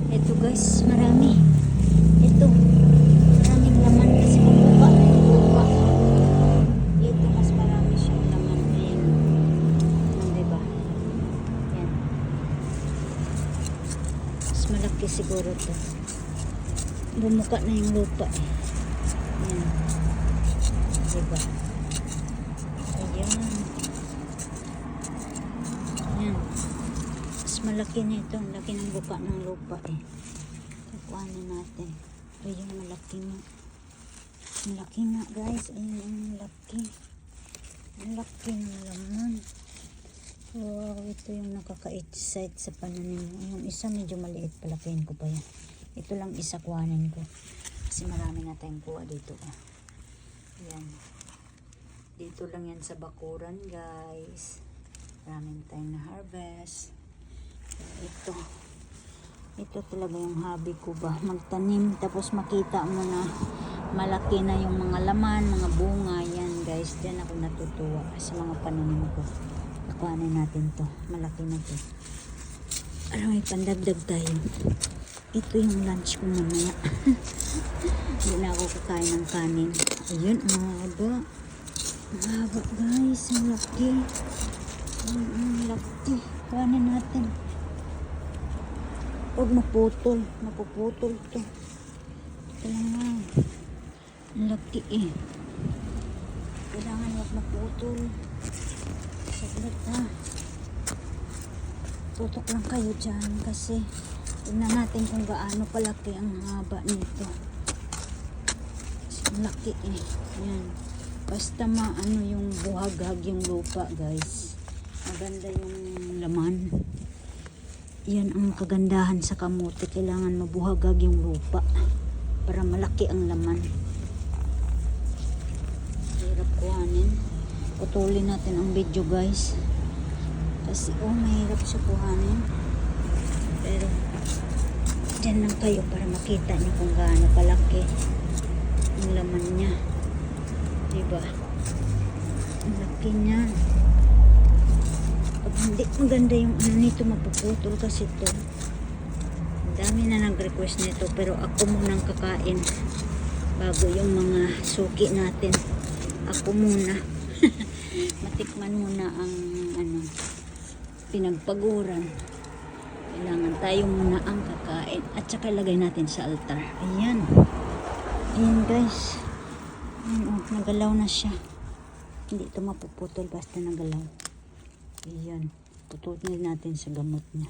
Ito guys, marami. Ito, maraming laman kasi mabuka na yung lupa. Ito, mas marami siyang laman. Ayan. Diba? Yan. Mas malaki siguro to. Bumuka na yung lupa eh. Ayan. Diba? Ayan. Ayan. Mas malaki na ito. Ang laki ng buka ng lupa eh. Kukuhanin natin. Ayan, malaki na. Malaki na guys. Ayan, ang laki. Ang laki ng laman. Wow, ito yung nakaka-excite sa pananim. Yung isa medyo maliit. Palakihin ko pa yan. Ito lang isa kuhanin ko. Kasi marami na tayong kuha dito. Ayan. Dito lang yan sa bakuran guys. Maraming tayong na-harvest. Ito talaga yung hobby ko ba, magtanim tapos makita mo na malaki na yung mga laman, mga bunga. Yan guys, dyan ako natutuwa sa mga pananim ko. Kuhanin natin to, malaki na to. Alam, may pandagdag tayo. Ito yung lunch ko mamaya. Hindi na ako kakain ng kanin. Ayun, ang haba. Ang haba guys, ang laki. Ang laki. Kuhanin natin. Huwag maputol. Mapuputol to. Kailangan. Ang laki eh. Kailangan huwag maputol. Saglit ha. Tutok lang kayo dyan kasi tignan natin kung gaano palaki ang haba nito. Kasi ang laki eh. Yan. Basta maano yung buhag-hag yung lupa guys. Maganda yung laman. Yan ang kagandahan sa kamote. Kailangan mabuhagag yung lupa para malaki ang laman. Hirap kuhanin. Putulin natin ang video guys. Kasi mahirap siya kuhanin. Pero dyan lang kayo para makita niyo kung gaano kalaki yung laman niya. Diba? Ang laki niya. Hindi maganda yung ano nito, mapuputol kasi ito. Dami na nag-request nito pero ako munang kakain bago yung mga suki natin. Ako muna. Matikman muna ang ano, pinagpaguran. Kailangan tayo muna ang kakain at saka lagay natin sa altar. Ayan. Ayan guys. Ayan, nagalaw na siya. Hindi ito mapuputol basta nagalaw. Ayan, putulin natin sa gamot niya.